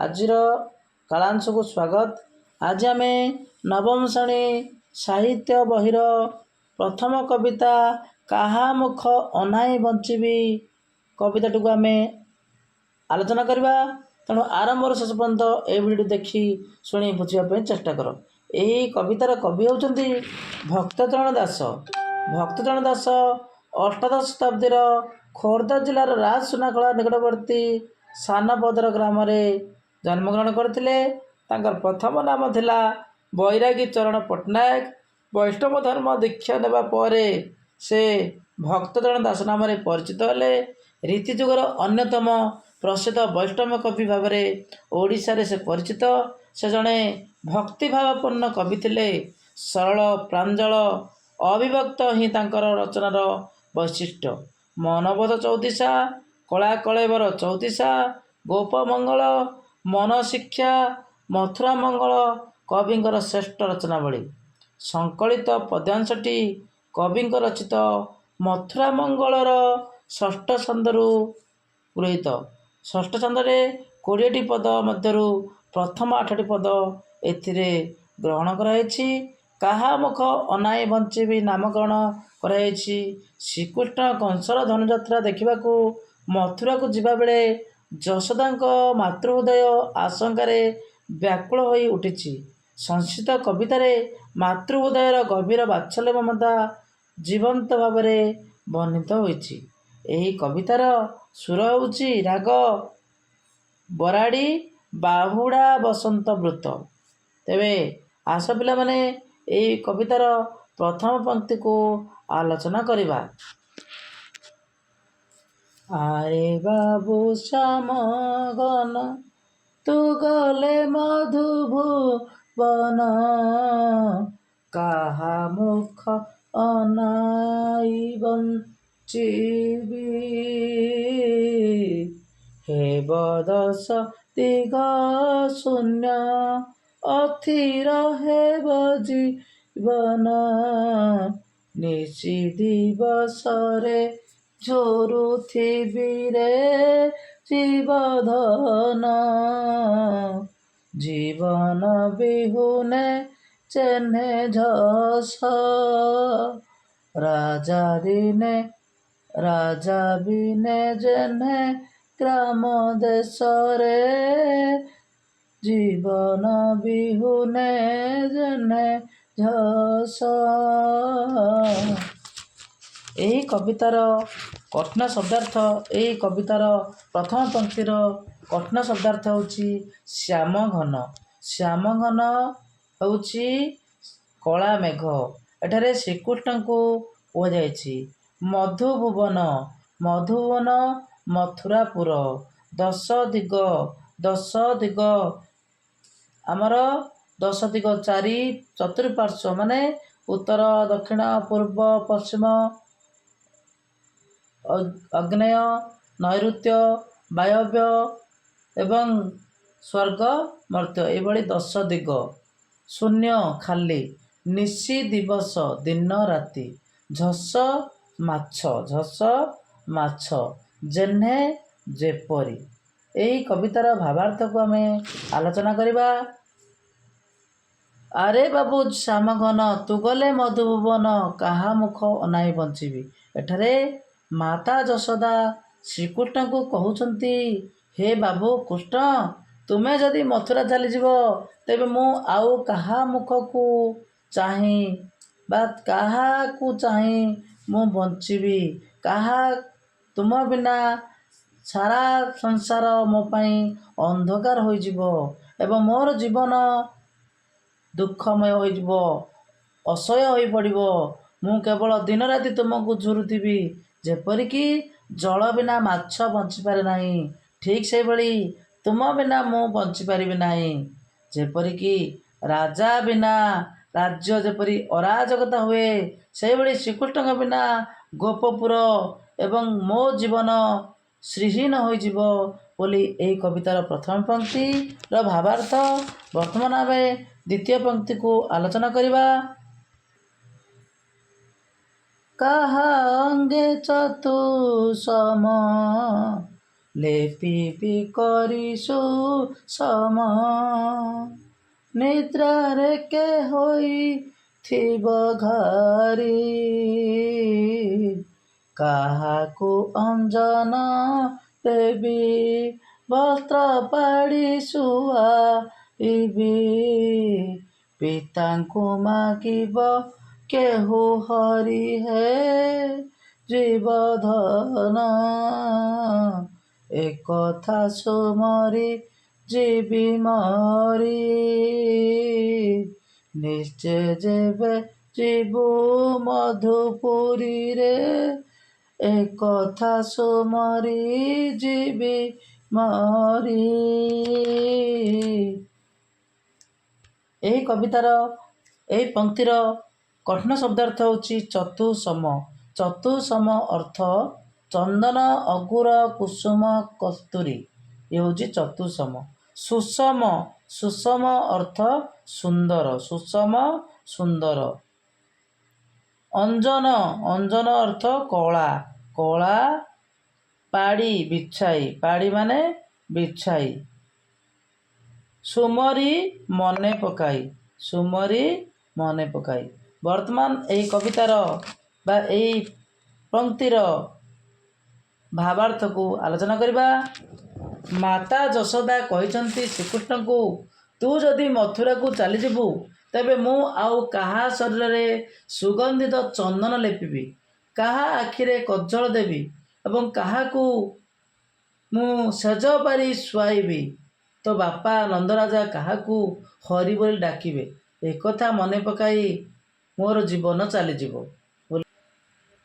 ଆଜିର କାଳାଂଶକୁ ସ୍ୱାଗତ। ଆଜି ଆମେ ନବମ ଶ୍ରେଣୀ ସାହିତ୍ୟ ବହିର ପ୍ରଥମ କବିତା କାହା ମୁଖ ଅନାଇ ବଞ୍ଚିବି କବିତାଟିକୁ ଆମେ ଆଲୋଚନା କରିବା। ତେଣୁ ଆରମ୍ଭରୁ ଶେଷ ପର୍ଯ୍ୟନ୍ତ ଏହି ଭିଡ଼ିଓ ଦେଖି ଶୁଣି ବୁଝିବା ପାଇଁ ଚେଷ୍ଟା କର। ଏହି କବିତାର କବି ହେଉଛନ୍ତି ଭକ୍ତଚରଣ ଦାସ। ଭକ୍ତଚରଣ ଦାସ ଅଷ୍ଟାଦଶ ଶତାବ୍ଦୀର ଖୋର୍ଦ୍ଧା ଜିଲ୍ଲାର ରାଜସୁନାଖଳା ନିକଟବର୍ତ୍ତୀ ସାନପଦର ଗ୍ରାମରେ ଜନ୍ମଗ୍ରହଣ କରିଥିଲେ। ତାଙ୍କର ପ୍ରଥମ ନାମ ଥିଲା ବୈରାଗୀ ଚରଣ ପଟ୍ଟନାୟକ। ବୈଷ୍ଣବ ଧର୍ମ ଦୀକ୍ଷା ନେବା ପରେ ସେ ଭକ୍ତଚରଣ ଦାସ ନାମରେ ପରିଚିତ ହେଲେ। ରୀତି ଯୁଗର ଅନ୍ୟତମ ପ୍ରସିଦ୍ଧ ବୈଷ୍ଣବ କବି ଭାବରେ ଓଡ଼ିଶାରେ ସେ ପରିଚିତ। ସେ ଜଣେ ଭକ୍ତିଭାବପୂର୍ଣ୍ଣ କବି ଥିଲେ। ସରଳ ପ୍ରାଞ୍ଜଳ ଅବିଭକ୍ତ ହିଁ ତାଙ୍କର ରଚନାର ବୈଶିଷ୍ଟ୍ୟ। ମନବୋଧ ଚଉତିଶା, କଳା କଳେବର ଚଉତିଶା, ଗୋପମଙ୍ଗଳ, ମନଶିକ୍ଷା, ମଥୁରା ମଙ୍ଗଳ କବିଙ୍କର ଶ୍ରେଷ୍ଠ ରଚନାବଳୀ। ସଂକଳିତ ପଦ୍ୟାଂଶଟି କବିଙ୍କ ରଚିତ ମଥୁରା ମଙ୍ଗଳର ଷଷ୍ଠ ଛନ୍ଦରୁ ଗୃହୀତ। ଷଷ୍ଠ ଛନ୍ଦରେ 20ଟି ପଦ ମଧ୍ୟରୁ ପ୍ରଥମ 8ଟି ପଦ ଏଥିରେ ଗ୍ରହଣ କରାଯାଇଛି। କାହା ମୁଖ ଅନାଇ ବଞ୍ଚିବି ନାମକରଣ କରାଯାଇଛି। ଶ୍ରୀକୃଷ୍ଣ କଂସର ଧନୁଯାତ୍ରା ଦେଖିବାକୁ ମଥୁରାକୁ ଯିବାବେଳେ ଯଶୋଦାଙ୍କ ମାତୃହୃଦୟ ଆଶଙ୍କାରେ ବ୍ୟାକୁଳ ହୋଇ ଉଠିଛି। ସଂସ୍କୃତ କବିତାରେ ମାତୃହୃଦୟର ଗଭୀର ବାତ୍ସଲ୍ୟ ମମତା ଜୀବନ୍ତ ଭାବରେ ବର୍ଣ୍ଣିତ ହୋଇଛି। ଏହି କବିତାର ସୁର ହେଉଛି ରାଗ ବରାଡ଼ି ବାହୁଡ଼ା ବସନ୍ତ ବୃତ୍ତ। ତେବେ ଆସ ପିଲାମାନେ ଏହି କବିତାର ପ୍ରଥମ ପଂକ୍ତିକୁ ଆଲୋଚନା କରିବା। ଆରେ ବାବୁ ଶ୍ୟାମ ଘନ ତୁ ଗଲେ ମଧୁଭୁବନ, କାହା ମୁଖ ଅନାଇ ବଞ୍ଚିବି, ହେବ ଦଶ ଦିଗ ଶୂନ୍ୟ ଅଥିର ହେବ ଜୀବନ, ନିଶି ଦିବସରେ ଝୁରୁଥିବି ରେ ଜୀବଧନ, ଜୀବନ ବିହୁନେ ଚେହ୍ନେ ଝସ, ରାଜା ବିନେ ଜେହ୍ନେ ଗ୍ରାମ ଦେଶରେ, ଜୀବନ ବିହୁନେ ଜେହ୍ନେ ଝସ। ଏହି କବିତାର କଠିନ ଶବ୍ଦାର୍ଥ। ଏହି କବିତାର ପ୍ରଥମ ପଂକ୍ତିର କଠିନ ଶବ୍ଦାର୍ଥ ହେଉଛି ଶ୍ୟାମ ଘନ। ଶ୍ୟାମ ଘନ ହେଉଛି କଳା ମେଘ। ଏଠାରେ ଶ୍ରୀକୃଷ୍ଣଙ୍କୁ କୁହାଯାଇଛି। ମଧୁଭୁବନ, ମଧୁଭୁବନ ମଥୁରାପୁର। ଦଶ ଦିଗ, ଦଶ ଦିଗ ଆମର ଦଶ ଦିଗ ଚାରି ଚତୁଃପାର୍ଶ୍ୱ ମାନେ ଉତ୍ତର ଦକ୍ଷିଣ ପୂର୍ବ ପଶ୍ଚିମ ଆଗ୍ନେୟ ନୈଋତ୍ୟ ବାୟବ୍ୟ ଏବଂ ସ୍ୱର୍ଗ ମର୍ତ୍ତ୍ୟ ଏହିଭଳି ଦଶ ଦିଗ। ଶୂନ୍ୟ ଖାଲି, ନିଶି ଦିବସ ଦିନ ରାତି, ଝସ ମାଛ, ଜେହ୍ନେ ଯେପରି। ଏହି କବିତାର ଭାବାର୍ଥକୁ ଆମେ ଆଲୋଚନା କରିବା। ଆରେ ବାବୁ ଶ୍ୟାମ ଘନ ତୁ ଗଲେ ମଧୁଭୁବନ, କାହା ମୁଖ ଅନାଇ ବଞ୍ଚିବି। ଏଠାରେ ମାତା ଯଶୋଦା ଶ୍ରୀକୃଷ୍ଣଙ୍କୁ କହୁଛନ୍ତି, ହେ ବାବୁ କୃଷ୍ଣ, ତୁମେ ଯଦି ମଥୁରା ଚାଲିଯିବ ତେବେ ମୁଁ ଆଉ କାହା ମୁଖକୁ ଚାହିଁ ବା କାହାକୁ ଚାହିଁ ମୁଁ ବଞ୍ଚିବି। ତୁମ ବିନା ସାରା ସଂସାର ମୋ ପାଇଁ ଅନ୍ଧକାର ହୋଇଯିବ ଏବଂ ମୋର ଜୀବନ ଦୁଃଖମୟ ହୋଇଯିବ, ଅସହ୍ୟ ହୋଇପଡ଼ିବ। ମୁଁ କେବଳ ଦିନରାତି ତୁମକୁ ଝୁରୁଥିବି, ଯେପରିକି ଜଳ ବିନା ମାଛ ବଞ୍ଚିପାରେ ନାହିଁ, ଠିକ୍ ସେହିଭଳି ତୁମ ବିନା ମୁଁ ବଞ୍ଚିପାରିବି ନାହିଁ। ଯେପରିକି ରାଜା ବିନା ରାଜ୍ୟ ଯେପରି ଅରାଜକତା ହୁଏ, ସେହିଭଳି ଶ୍ରୀକୃଷ୍ଣଙ୍କ ବିନା ଗୋପପୁର ଏବଂ ମୋ ଜୀବନ ଶ୍ରୀହୀନ ହୋଇଯିବ ବୋଲି ଏହି କବିତାର ପ୍ରଥମ ପଂକ୍ତିର ଭାବାର୍ଥ। ବର୍ତ୍ତମାନ ଆମେ ଦ୍ୱିତୀୟ ପଂକ୍ତିକୁ ଆଲୋଚନା କରିବା। କାହା ଅଙ୍ଗେ ଚତୁଃସମ ଲେପିବି କରିସୁ ସମ ନିଦ୍ରାରେ କେ ହୋଇଥିବ ଘାରି କାହାକୁ ଅଞ୍ଜନ ଦେବି ବସ୍ତ୍ର ପାଡ଼ି ଶୁଆଇବି ପିତାଙ୍କୁ ମାଗିବ କେହୁ ହରି ହେ ଜୀବଧନ ଏକଥା ସୁମରି ଯିବି ମରି ନିଶ୍ଚୟ ଯେବେ ଯିବୁ ମଧୁପୁରୀରେ ଏକଥା ସୁମରି ଯିବି ମରି। ଏହି କବିତାର ଏହି ପଂକ୍ତିର କଠିନ ଶବ୍ଦାର୍ଥ ହେଉଛି ଚତୁସମ। ଚତୁସମ ଅର୍ଥ ଚନ୍ଦନ ଅଗୁର କୁସୁମ କସ୍ତୁରୀ। ଇଏ ହେଉଛି ଚତୁସମ। ସୁଷମ ସୁଷମ ଅର୍ଥ ସୁନ୍ଦର। ସୁଷମ ସୁନ୍ଦର। ଅଞ୍ଜନ ଅଞ୍ଜନ ଅର୍ଥ କଳା। କଳା ପାଡ଼ି ବିଛାଇ। ପାଡ଼ି ମାନେ ବିଛାଇ। ସୁମରି ମନେ ପକାଇ। ସୁମରି ମନେ ପକାଇ। ବର୍ତ୍ତମାନ ଏହି କବିତାର ବା ଏହି ପଂକ୍ତିର ଭାବାର୍ଥକୁ ଆଲୋଚନା କରିବା। ମାତା ଯଶୋଦା କହିଛନ୍ତି ଶ୍ରୀକୃଷ୍ଣଙ୍କୁ, ତୁ ଯଦି ମଥୁରାକୁ ଚାଲିଯିବୁ ତେବେ ମୁଁ ଆଉ କାହା ଶରୀରରେ ସୁଗନ୍ଧିତ ଚନ୍ଦନ ଲେପିବି, କାହା ଆଖିରେ କଜ୍ଜଳ ଦେବି ଏବଂ କାହାକୁ ମୁଁ ସେଜ ପାରି ଶୁଆଇବି। ତୋ ବାପା ନନ୍ଦରାଜା କାହାକୁ ହରି ବୋଲି ଡାକିବେ। ଏକଥା ମନେ ପକାଇ ମୋର ଜୀବନ ଚାଲିଯିବ।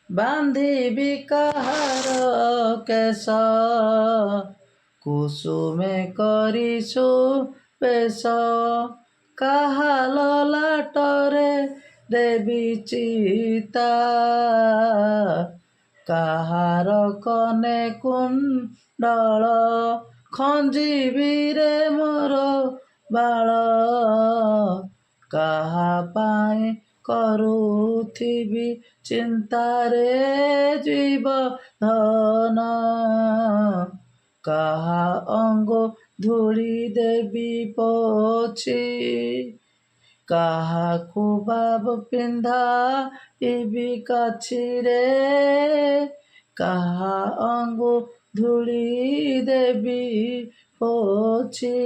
ବାନ୍ଧିବି କାହାର କେଶ କୁସୁମେ କରିସୁ ବେଶ କାହା ଲଲାଟରେ ଦେବି ଚିତା କାହାର କନେ କୁଣ୍ଡଳ ଖଞ୍ଜିବିରେ ମୋର ବାଳ କାହା ପାଇଁ କରୁଥିବି ଚିନ୍ତାରେ ଜୀବଧନ କାହା ଅଙ୍ଗ ଧୂଳି ଦେବି ପୋଛି କାହାକୁ ଭାବ ପିନ୍ଧାଇବି କାଛିରେ କାହା ଅଙ୍ଗ ଧୂଳି ଦେବି ପୋଛି।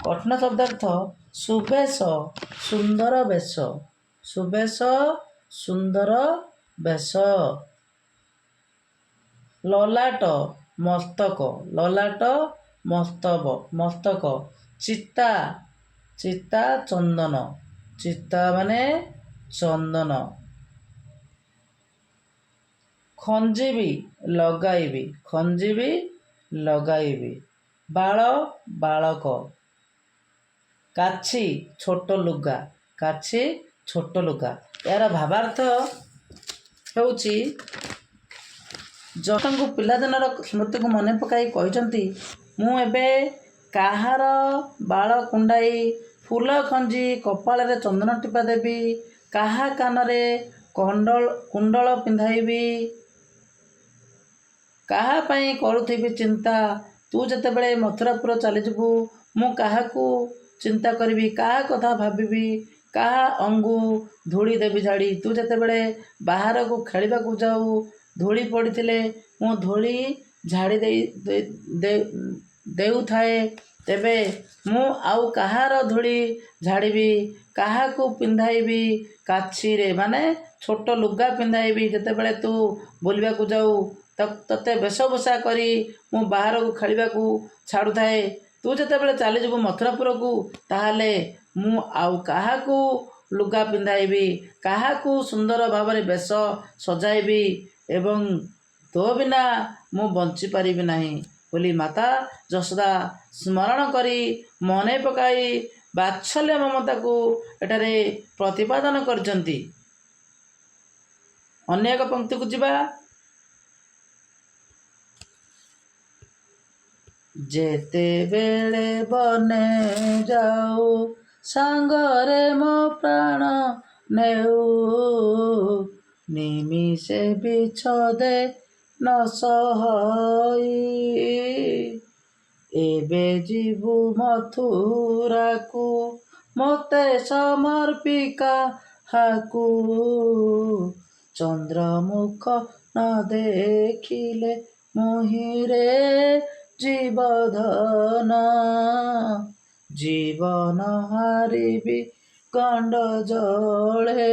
କଠିନ ଶବ୍ଦାର୍ଥ ସୁବେଶ ସୁନ୍ଦର ବେଶ। ସୁବେଶ ସୁନ୍ଦର ବେଶ। ଲଲାଟ ମସ୍ତକ। ଲଲାଟ ମସ୍ତକ। ଚିତା ଚିତା ଚନ୍ଦନ। ଚିତା ମାନେ ଚନ୍ଦନ। ଖଞ୍ଜିବି ଲଗାଇବି। ଖଞ୍ଜିବି ଲଗାଇବି। ବାଳ ବାଳକ। କାଛି ଛୋଟ ଲୁଗା। କାଛି ଛୋଟ ଲୁଗା। ଏହାର ଭାବାର୍ଥ ହେଉଛି ଯଶୋଦାଙ୍କୁ ପିଲାଦିନର ସ୍ମୃତିକୁ ମନେ ପକାଇ କହିଛନ୍ତି, ମୁଁ ଏବେ କାହାର ବାଳ କୁଣ୍ଡାଇ ଫୁଲ ଖଞ୍ଜି କପାଳରେ ଚନ୍ଦନ ଟିପା ଦେବି, କାହା କାନରେ କୁଣ୍ଡଳ ପିନ୍ଧାଇବି, କାହା ପାଇଁ କରୁଥିବି ଚିନ୍ତା। ତୁ ଯେତେବେଳେ ମଥୁରାପୁର ଚାଲିଯିବୁ ମୁଁ କାହାକୁ ଚିନ୍ତା କରିବି, କାହା କଥା ଭାବିବି, କାହା ଅଙ୍ଗୁ ଧୂଳି ଦେବି ଝାଡ଼ି। ତୁ ଯେତେବେଳେ ବାହାରକୁ ଖେଳିବାକୁ ଯାଉ ଧୂଳି ପଡ଼ିଥିଲେ ମୁଁ ଧୂଳି ଝାଡ଼ି ଦେଉଥାଏ ତେବେ ମୁଁ ଆଉ କାହାର ଧୂଳି ଝାଡ଼ିବି, କାହାକୁ ପିନ୍ଧାଇବି କାଛିରେ ମାନେ ଛୋଟ ଲୁଗା ପିନ୍ଧାଇବି। ଯେତେବେଳେ ତୁ ବୁଲିବାକୁ ଯାଉ ତତେ ବେଶଭୂଷା କରି ମୁଁ ବାହାରକୁ ଖେଳିବାକୁ ଛାଡ଼ୁଥାଏ। ତୁ ଯେତେବେଳେ ଚାଲିଯିବୁ ମଥୁରାପୁରକୁ ତାହେଲେ ମୁଁ ଆଉ କାହାକୁ ଲୁଗା ପିନ୍ଧାଇବି, କାହାକୁ ସୁନ୍ଦର ଭାବରେ ବେଶ ସଜାଇବି ଏବଂ ତୋ ବିନା ମୁଁ ବଞ୍ଚିପାରିବି ନାହିଁ ବୋଲି ମାତା ଯଶୋଦା ସ୍ମରଣ କରି ମନେ ପକାଇ ବାତ୍ସଲ୍ୟ ମମତାକୁ ଏଠାରେ ପ୍ରତିପାଦନ କରିଛନ୍ତି। ଅନ୍ୟ ଏକ ପଂକ୍ତିକୁ ଯିବା। ଯେତେବେଳେ ବନେ ଯାଉ ସାଙ୍ଗରେ ମୋ ପ୍ରାଣ ନେଉ ନିମିଷେ ବିଚ୍ଛଦେ ନ ସହଇ। ଏବେ ଯିବୁ ମଥୁରାକୁ ମୋତେ ସମର୍ପି କାହାକୁ। ଚନ୍ଦ୍ରମୁଖ ନ ଦେଖିଲେ ମୁହିଁରେ ଜୀବଧନ। ଜୀବନ ହାରିବି ଗଣ୍ଡ ଜଳେ।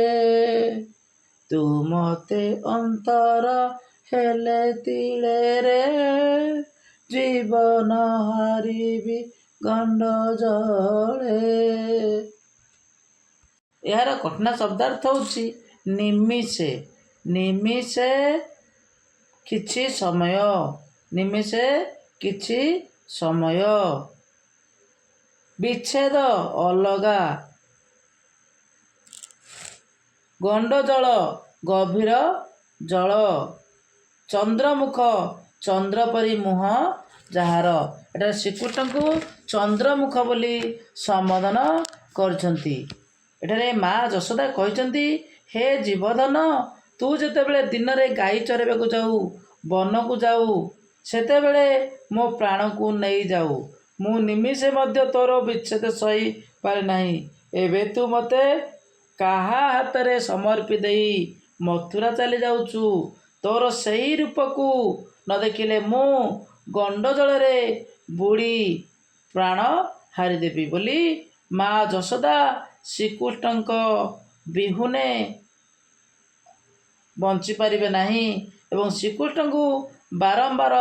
ତୁ ମୋତେ ଅନ୍ତର ହେଲେ ତିଳେରେ। ଜୀବନ ହାରିବି ଗଣ୍ଡ ଜଳେ। ଏହାର କଠିନ ଶବ୍ଦାର୍ଥ ହେଉଛି ନିମିଷେ। ନିମିଷେ କିଛି ସମୟ। ନିମିଷେ କିଛି ସମୟ। ବିଚ୍ଛେଦ ଅଲଗା। ଗଣ୍ଡଜଳ ଗଭୀର ଜଳ। ଚନ୍ଦ୍ରମୁଖ ଚନ୍ଦ୍ର ପରି ମୁହଁ ଯାହାର। ଏଠାରେ ଶ୍ରୀକୃଷ୍ଣଙ୍କୁ ଚନ୍ଦ୍ରମୁଖ ବୋଲି ସମ୍ବୋଧନ କରିଛନ୍ତି। ଏଠାରେ ମା ଯଶୋଦା କହିଛନ୍ତି, ହେ ଜୀବଧନ, ତୁ ଯେତେବେଳେ ଦିନରେ ଗାଈ ଚରାଇବାକୁ ଯାଉ, ବନକୁ ଯାଉ, ସେତେବେଳେ ମୋ ପ୍ରାଣକୁ ନେଇଯାଉ। ମୁଁ ନିମିଷେ ମଧ୍ୟ ତୋର ବିଚ୍ଛେଦ ସହି ପାରେ ନାହିଁ। ଏବେ ତୁ ମୋତେ କାହା ହାତରେ ସମର୍ପି ଦେଇ ମଥୁରା ଚାଲି ଯାଉଛୁ। ତୋର ସେହି ରୂପକୁ ନ ଦେଖିଲେ ମୁଁ ଗଣ୍ଡ ଜଳରେ ବୁଡ଼ି ପ୍ରାଣ ହାରିଦେବି ବୋଲି ମା ଯଶୋଦା ଶ୍ରୀକୃଷ୍ଣଙ୍କ ବିହୁନେ ବଞ୍ଚିପାରିବେ ନାହିଁ ଏବଂ ଶ୍ରୀକୃଷ୍ଣଙ୍କୁ ବାରମ୍ବାର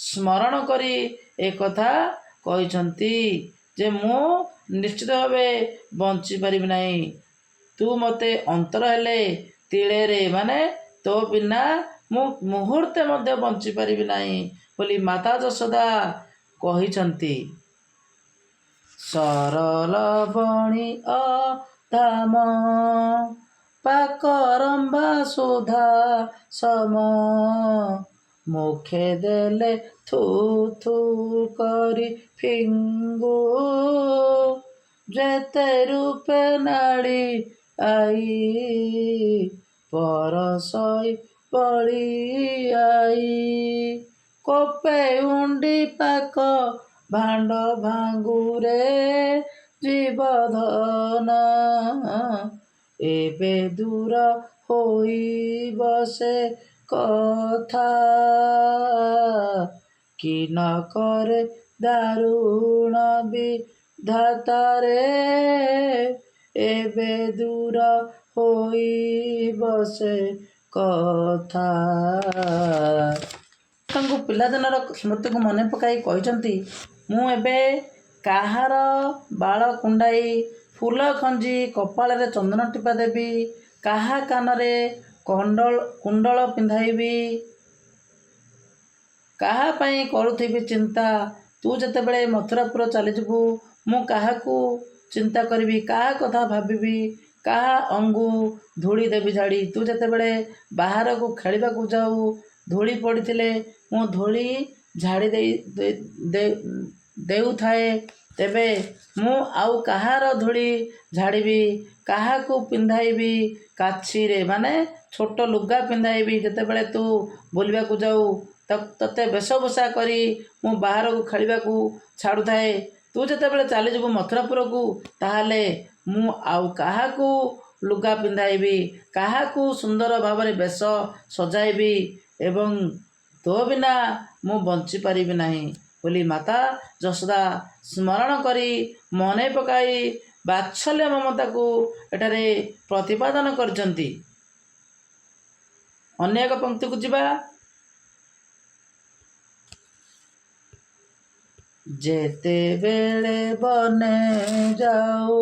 ସ୍ମରଣ କରି ଏକଥା କହିଛନ୍ତି ଯେ ମୁଁ ନିଶ୍ଚିତ ଭାବେ ବଞ୍ଚିପାରିବି ନାହିଁ। ତୁ ମୋତେ ଅନ୍ତର ହେଲେ ତିଳେରେ ମାନେ ତୋ ବିନା ମୁଁ ମୁହୂର୍ତ୍ତେ ମଧ୍ୟ ବଞ୍ଚିପାରିବି ନାହିଁ ବୋଲି ମାତା ଯଶୋଦା କହିଛନ୍ତି। ସରଲବଣୀ ଅଧାମ ପାକରମ୍ଭା ସୁଧା ସମ। ମୁଖେ ଦେଲେ ଥୁ ଥୁ କରି ଫିଙ୍ଗୁ। ଯେତେ ରୂପେ ନାଳି ଆଇ ପରଶଇ ବଳି ଆଇ। କୋପେ ଉଣ୍ଡି ପାକ ଭାଣ୍ଡ ଭାଙ୍ଗୁରେ ଜୀବଧନ। ଏବେ ଦୂର ହୋଇବ ସେ କଥା। କି ନ କରେ ଦାରୁଣ ବିଧାତାରେ। ଏବେ ଦୂର ହୋଇବ ସେ କଥା। ତାଙ୍କୁ ପିଲାଦିନର ସ୍ମୃତିକୁ ମନେ ପକାଇ କହିଛନ୍ତି, ମୁଁ ଏବେ କାହାର ବାଳ କୁଣ୍ଡାଇ ଫୁଲ ଖଞ୍ଜି କପାଳରେ ଚନ୍ଦନ ଟିପା ଦେବି। କାହା କାନରେ କୁଣ୍ଡଳ ପିନ୍ଧାଇବି। କାହା ପାଇଁ କରୁଥିବି ଚିନ୍ତା। ତୁ ଯେତେବେଳେ ମଥୁରାପୁର ଚାଲିଯିବୁ, ମୁଁ କାହାକୁ ଚିନ୍ତା କରିବି, କାହା କଥା ଭାବିବି, କାହା ଅଙ୍ଗୁ ଧୂଳି ଦେବି ଝାଡ଼ି। ତୁ ଯେତେବେଳେ ବାହାରକୁ ଖେଳିବାକୁ ଯାଉ, ଧୂଳି ପଡ଼ିଥିଲେ ମୁଁ ଧୂଳି ଝାଡ଼ି ଦେଉଥାଏ। ତେବେ ମୁଁ ଆଉ କାହାର ଧୂଳି ଝାଡ଼ିବି, କାହାକୁ ପିନ୍ଧାଇବି କାଛିରେ ମାନେ ଛୋଟ ଲୁଗା ପିନ୍ଧାଇବି। ଯେତେବେଳେ ତୁ ବୁଲିବାକୁ ଯାଉ, ତୋତେ ବେଶଭୂଷା କରି ମୁଁ ବାହାରକୁ ଖେଳିବାକୁ ଛାଡ଼ୁଥାଏ। ତୁ ଯେତେବେଳେ ଚାଲିଯିବୁ ମଥୁରାପୁରକୁ, ତାହେଲେ ମୁଁ ଆଉ କାହାକୁ ଲୁଗା ପିନ୍ଧାଇବି, କାହାକୁ ସୁନ୍ଦର ଭାବରେ ବେଶ ସଜାଇବି ଏବଂ ତୋ ବିନା ମୁଁ ବଞ୍ଚିପାରିବି ନାହିଁ ବୋଲି ମାତା ଯଶୋଦା ସ୍ମରଣ କରି ମନେ ପକାଇ ବାତ୍ସଲ୍ୟ ମମତାକୁ ଏଠାରେ ପ୍ରତିପାଦନ କରିଛନ୍ତି। ଅନ୍ୟ ଏକ ପଂକ୍ତିକୁ ଯିବା। ଯେତେବେଳେ ବନେ ଯାଉ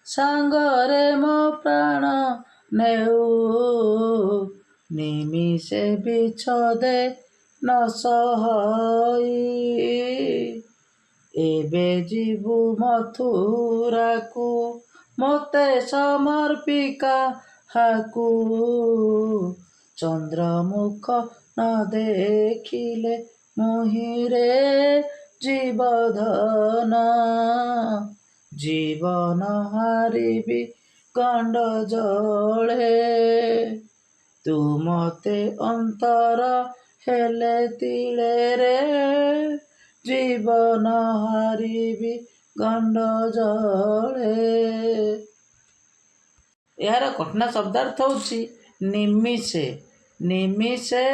ସାଙ୍ଗରେ ମୋ ପ୍ରାଣ ନେଉ। ନିମିଷେ ବିଚ୍ଛେଦ ନ ସହଇ। ଏବେ ଯିବୁ ମଥୁରାକୁ ମୋତେ ସମର୍ପି କାହାକୁ। ଚନ୍ଦ୍ରମୁଖ ନ ଦେଖିଲେ ମୁହିଁରେ ଜୀବଧନ। ଜୀବନ ହାରିବି ଗଣ୍ଡ ଜଳେ। ତୁ ମୋତେ ଅନ୍ତର ହେଲେ ତିଳେରେ ଜୀବନ ହାରିବି ଗଣ୍ଡ ଜଳେ। ଏହାର କଠିନ ଶବ୍ଦାର୍ଥ ହେଉଛି ନିମିଷେ। ନିମିଷେ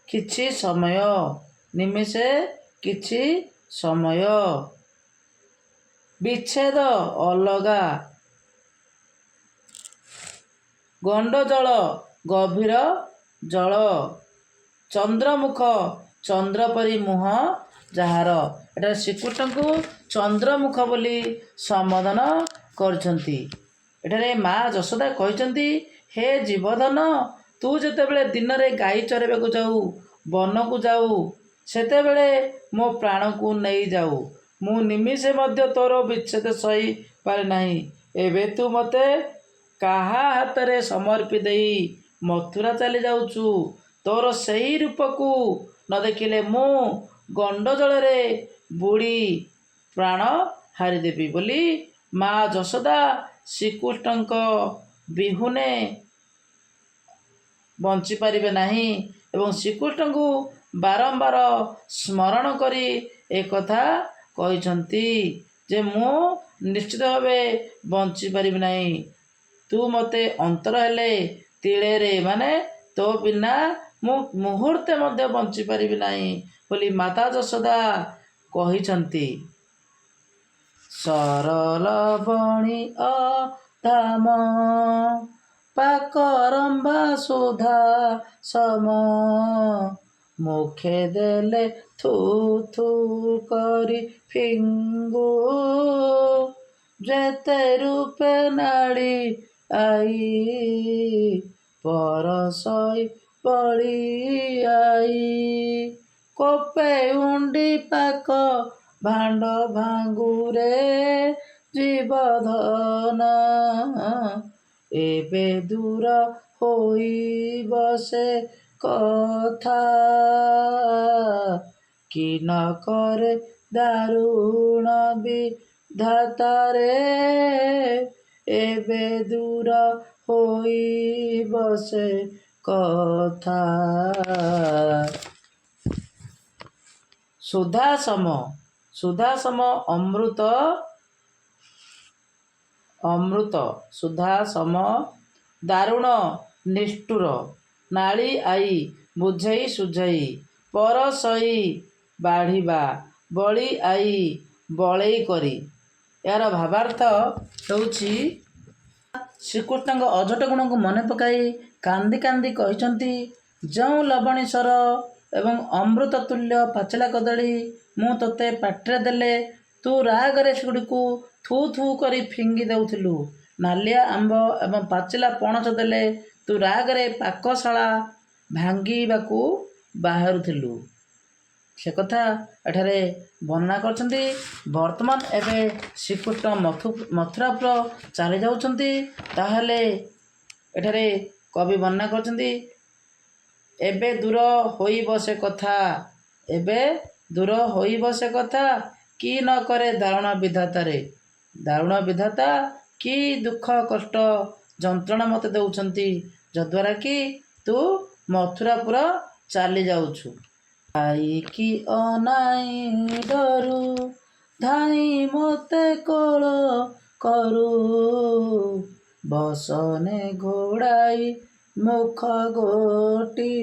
କିଛି ସମୟ। ନିମିଷେ କିଛି ସମୟ। ବିଚ୍ଛେଦ ଅଲଗା। ଗଣ୍ଡ ଜଳ ଗଭୀର ଜଳ। ଚନ୍ଦ୍ରମୁଖ ଚନ୍ଦ୍ର ପରି ମୁହଁ ଯାହାର। ଏଠାରେ ଶ୍ରୀକୃଷ୍ଣଙ୍କୁ ଚନ୍ଦ୍ରମୁଖ ବୋଲି ସମ୍ବୋଧନ କରିଛନ୍ତି। ଏଠାରେ ମା ଯଶୋଦା କହିଛନ୍ତି, ହେ ଜୀବଧନ, ତୁ ଯେତେବେଳେ ଦିନରେ ଗାଈ ଚରାଇବାକୁ ଯାଉ, ବନକୁ ଯାଉ, ସେତେବେଳେ ମୋ ପ୍ରାଣକୁ ନେଇଯାଉ। ମୁଁ ନିମିଷେ ମଧ୍ୟ ତୋର ବିଚ୍ଛେଦ ସହି ପାରେ ନାହିଁ। ଏବେ ତୁ ମୋତେ କାହା ହାତରେ ସମର୍ପି ଦେଇ ମଥୁରା ଚାଲି ଯାଉଛୁ? ତୋର ସେହି ରୂପକୁ ନ ଦେଖିଲେ ମୁଁ ଗଣ୍ଡ ଜଳରେ ବୁଡ଼ି ପ୍ରାଣ ହାରିଦେବି ବୋଲି ମା ଯଶୋଦା ଶ୍ରୀକୃଷ୍ଣଙ୍କ ବିହୁନେ ବଞ୍ଚିପାରିବେ ନାହିଁ ଏବଂ ଶ୍ରୀକୃଷ୍ଣଙ୍କୁ ବାରମ୍ବାର ସ୍ମରଣ କରି ଏକଥା କହିଛନ୍ତି ଯେ ମୁଁ ନିଶ୍ଚିତ ଭାବେ ବଞ୍ଚିପାରିବି ନାହିଁ। ତୁ ମୋତେ ଅନ୍ତର ହେଲେ ତିଳେରେ ମାନେ ତୋ ବିନା ମୁଁ ମୁହୂର୍ତ୍ତେ ମଧ୍ୟ ବଞ୍ଚିପାରିବି ନାହିଁ ବୋଲି ମାତା ଯଶୋଦା କହିଛନ୍ତି। ସରଲବଣୀ ଅଧାମ ପାକରମ୍ଭା ସୁଧା ସମ ମୁଖେ ଦେଲେ ଥୁ ଥୁ କରି ଫିଙ୍ଗୁ ଯେତେ ରୂପେ ନାଡ଼ି ଆଇ ପରଶଇ ବଳି ଆଇ କୋପେ ଉଣ୍ଡି ପାକ ଭାଣ୍ଡ ଭାଙ୍ଗୁରେ ଜୀବଧନ ଏବେ ଦୂର ହୋଇବ ସେ କଥା କି ନ କରେ ଦାରୁଣ ବିଧାତାରେ ଏବେ ଦୂର ହୋଇବ ସେ କଥା। ସୁଧାସମ। ସୁଧାସମ ଅମୃତ। ଅମୃତ ସୁଧା ସମ ଦାରୁଣ ନିଷ୍ଠୁର ନାଳି ଆଇ ବୁଝେଇ ସୁଝେଇ ପରଶଇ ବାଢ଼ିବା ବଳି ଆଇ ବଳେଇ କରି। ଏହାର ଭାବାର୍ଥ ହେଉଛି ଶ୍ରୀକୃଷ୍ଣଙ୍କ ଅଝଟ ଗୁଣକୁ ମନେ ପକାଇ କାନ୍ଦି କାନ୍ଦି କହିଛନ୍ତି, ଯେଉଁ ଲବଣୀସ୍ୱର ଏବଂ ଅମୃତ ତୁଲ୍ୟ ପାଚିଲା କଦଳୀ ମୁଁ ତୋତେ ପାଟିରେ ଦେଲେ ତୁ ରାଗରେ ସେଗୁଡ଼ିକୁ ଥୁ ଥୁ କରି ଫିଙ୍ଗି ଦେଉଥିଲୁ। ନାଲିଆ ଆମ୍ବ ଏବଂ ପାଚିଲା ପଣସ ଦେଲେ ତୁ ରାଗରେ ପାକଶାଳା ଭାଙ୍ଗିବାକୁ ବାହାରୁଥିଲୁ। ସେ କଥା ଏଠାରେ ବର୍ଣ୍ଣନା କରିଛନ୍ତି। ବର୍ତ୍ତମାନ ଏବେ ଶ୍ରୀକୃଷ୍ଣ ମଥୁରାପୁର ଚାଲି ଯାଉଛନ୍ତି। ତାହେଲେ ଏଠାରେ କବି ବର୍ଣ୍ଣନା କରିଛନ୍ତି, ଏବେ ଦୂର ହୋଇବ ସେ କଥା। ଏବେ ଦୂର ହୋଇବ ସେ କଥା କି ନ କରେ ଦାରୁଣ ବିଧାତାରେ। ଦାରୁଣ ବିଧାତା କି ଦୁଃଖ କଷ୍ଟ ଯନ୍ତ୍ରଣା ମୋତେ ଦେଉଛନ୍ତି, ଯଦ୍ୱାରା କି ତୁ ମଥୁରାପୁର ଚାଲି ଯାଉଛୁ। ଆଇକି ଅନାଇ ଡରୁ ଧାଇଁ ମୋତେ କୋଳ କରୁ ବସନେ ଘୋଡ଼ାଇ ମୁଖ ଗୋଟି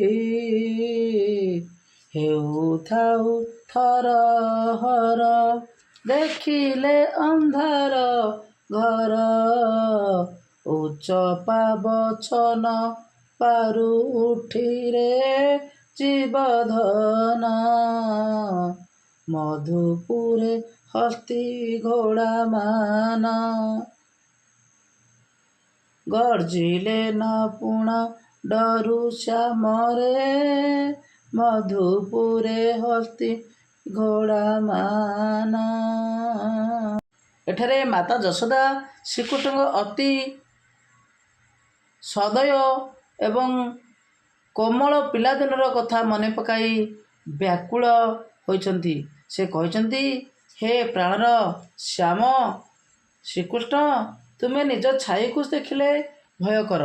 ହେଉଥାଉ ଥରହର ଦେଖିଲେ ଅନ୍ଧାର ଘର ଉଚ୍ଚ ପାବଛନ ପାରୁ ଉଠିରେ ଜୀବଧନ ମଧୁପୁରେ ହସ୍ତି ଘୋଡ଼ା ମାନ ଗର୍ଜିଲେ ନ ପୁଣ ଡରୁ ଶ୍ୟାମରେ ମଧୁପୁରେ ହସ୍ତି ଘୋଡ଼ା ମାନ। ଏଠାରେ ମାତା ଯଶୋଦା ଶ୍ରୀକୃଷ୍ଣଙ୍କ ଅତି ସଦୟ ଏବଂ କୋମଳ ପିଲାଦିନର କଥା ମନେ ପକାଇ ବ୍ୟାକୁଳ ହୋଇଛନ୍ତି। ସେ କହିଛନ୍ତି, ହେ ପ୍ରାଣର ଶ୍ୟାମ ଶ୍ରୀକୃଷ୍ଣ, ତୁମେ ନିଜ ଛାଇକୁ ଦେଖିଲେ ଭୟ କର।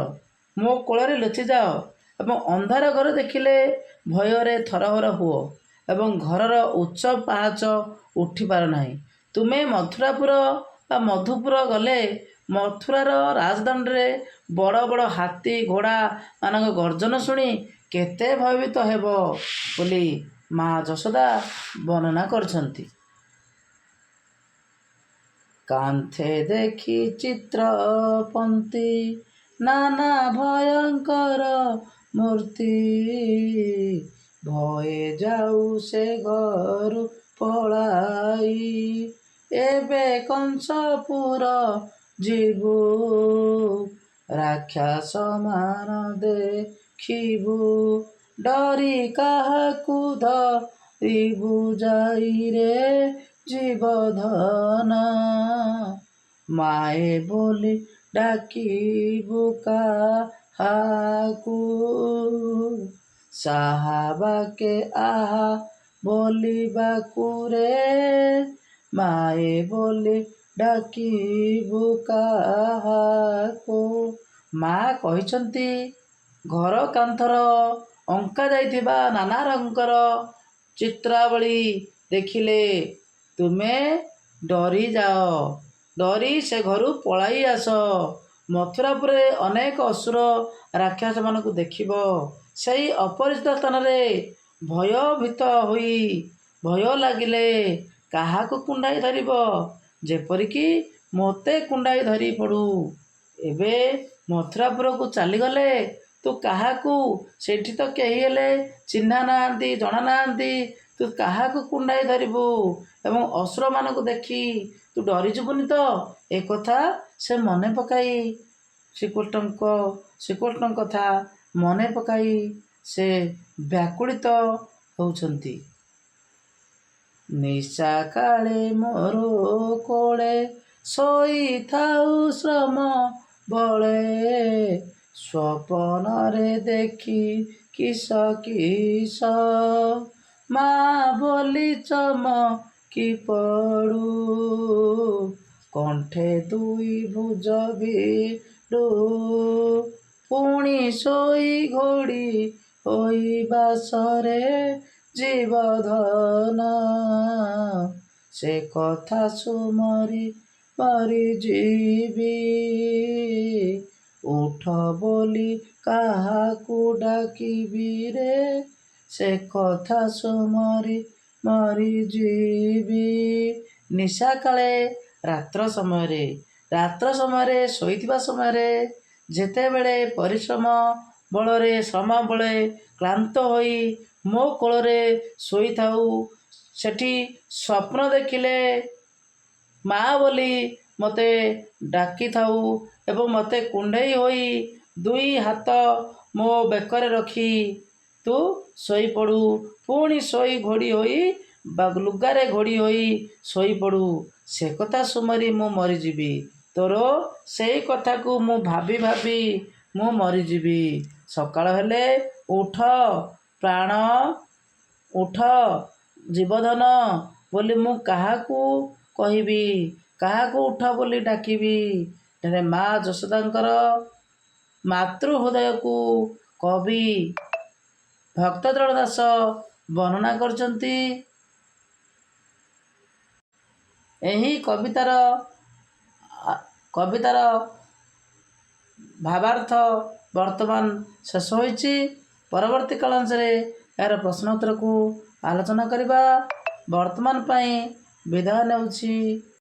ମୋ କୋଳରେ ଲୁଚିଯାଅ। ଏବଂ ଅନ୍ଧାର ଘର ଦେଖିଲେ ଭୟରେ ଥରହର ହୁଅ ଏବଂ ଘରର ଉଚ୍ଚ ପାହାଚ ଉଠିପାର ନାହିଁ। ତୁମେ ମଥୁରାପୁର ବା ମଧୁପୁର ଗଲେ ମଥୁରାର ରାଜଦଣ୍ଡରେ ବଡ଼ ବଡ଼ ହାତୀ ଘୋଡ଼ା ମାନଙ୍କ ଗର୍ଜନ ଶୁଣି କେତେ ଭୟଭୀତ ହେବ ବୋଲି ମା ଯଶୋଦା ବର୍ଣ୍ଣନା କରିଛନ୍ତି। କାନ୍ଥେ ଦେଖି ଚିତ୍ର ପନ୍ତି ନାନା ଭୟଙ୍କର ମୂର୍ତ୍ତି ଭଏ ଯାଉ ସେ ଘରୁ ପଳାଇ ଏବେ କଂସପୁର ଯିବୁ ରାକ୍ଷସ ମାନ ଦେଖିବୁ ଡରି କାହାକୁ ଧରିବୁ ଯାଇରେ ଜୀବଧନ ମାଏ ବୋଲି ଡାକିବୁ କାହାକୁ ସାହା ବାକେ ଆହା ବୋଲିବାକୁ ରେ ମାଏ ବୋଲି ଡାକିବୁ କାହାକୁ। ମା କହିଛନ୍ତି ଘର କାନ୍ଥର ଅଙ୍କା ଯାଇଥିବା ନାନା ରଙ୍ଗର ଚିତ୍ରାବଳୀ ଦେଖିଲେ ତୁମେ ଡରିଯାଅ, ଡରି ସେ ଘରୁ ପଳାଇ ଆସ। ମଥୁରାପୁରରେ ଅନେକ ଅସୁର ରାକ୍ଷସମାନଙ୍କୁ ଦେଖିବ। ସେହି ଅପରିଚିତ ସ୍ଥାନରେ ଭୟଭୀତ ହୋଇ ଭୟ ଲାଗିଲେ କାହାକୁ କୁଣ୍ଡାଇ ଧରିବ, ଯେପରିକି ମୋତେ କୁଣ୍ଡାଇ ଧରି ପଡ଼ୁ। ଏବେ ମଥୁରାପୁରକୁ ଚାଲିଗଲେ ତୁ କାହାକୁ, ସେଠି ତ କେହି ହେଲେ ଚିହ୍ନା ନାହାନ୍ତି, ଜଣା ନାହାନ୍ତି, ତୁ କାହାକୁ କୁଣ୍ଡାଇ ଧରିବୁ ଏବଂ ଅସୁରମାନଙ୍କୁ ଦେଖି ତୁ ଡରିଯିବୁନି ତ? ଏକଥା ସେ ମନେ ପକାଇ ଶ୍ରୀକୃଷ୍ଣଙ୍କ କଥା ମନେ ପକାଇ ସେ ବ୍ୟାକୁଳିତ ହେଉଛନ୍ତି। ନିଶା କାଳେ ମୋର କୋଳେ ଶୋଇଥାଉ ଶ୍ରମ ବଳେ ସ୍ୱପନରେ ଦେଖି କିସ କିସ ମା ବୋଲି ଚମକି ପଡ଼ୁ କଣ୍ଠେ ଦୁଇ ଭୁଜ ଭିଡୁ ପୁଣି ଶୋଇ ଘୋଡ଼ି ହୋଇ ବାସରେ ଜୀବଧନ ସେ କଥା ସୁମରି ମରିଯିବି ଉଠ ବୋଲି କାହାକୁ ଡାକିବି ରେ ସେ କଥା ସୁମରି ମରିଯିବି। ନିଶା କାଳେ ରାତ୍ର ସମୟରେ ଶୋଇଥିବା ସମୟରେ ଯେତେବେଳେ ପରିଶ୍ରମ ବଳରେ ଶ୍ରମ ବଳେ କ୍ଳାନ୍ତ ହୋଇ ମୋ କୋଳରେ ଶୋଇଥାଉ, ସେଠି ସ୍ୱପ୍ନ ଦେଖିଲେ ମା ବୋଲି ମୋତେ ଡାକିଥାଉ ଏବଂ ମୋତେ କୁଣ୍ଡେଇ ହୋଇ ଦୁଇ ହାତ ମୋ ବେକରେ ରଖି ତୁ ଶୋଇପଡ଼ୁ, ପୁଣି ଶୋଇ ଘୋଡ଼ି ହୋଇ ବା ଲୁଗାରେ ଘୋଡ଼ି ହୋଇ ଶୋଇପଡ଼ୁ, ସେ କଥା ସୁମରି ମୁଁ ମରିଯିବି। ତୋର ସେଇ କଥାକୁ ମୁଁ ଭାବି ଭାବି ମୁଁ ମରିଯିବି। ସକାଳ ହେଲେ ଉଠ ପ୍ରାଣ, ଉଠ ଜୀବଧନ ବୋଲି ମୁଁ କାହାକୁ କହିବି, କାହାକୁ ଉଠ ବୋଲି ଡାକିବି? ଏଠାରେ ମା ଯଶୋଦାଙ୍କର ମାତୃ ହୃଦୟକୁ କବି ଭକ୍ତଦ୍ରୋଣ ଦାସ ବର୍ଣ୍ଣନା କରିଛନ୍ତି। ଏହି କବିତାର ଭାବାର୍ଥ ବର୍ତ୍ତମାନ ଶେଷ ହୋଇଛି। ପରବର୍ତ୍ତୀ କାଳାଂଶରେ ଏହାର ପ୍ରଶ୍ନ ଉତ୍ତରକୁ ଆଲୋଚନା କରିବା। ବର୍ତ୍ତମାନ ପାଇଁ ବିଦାୟ ନେଉଛି।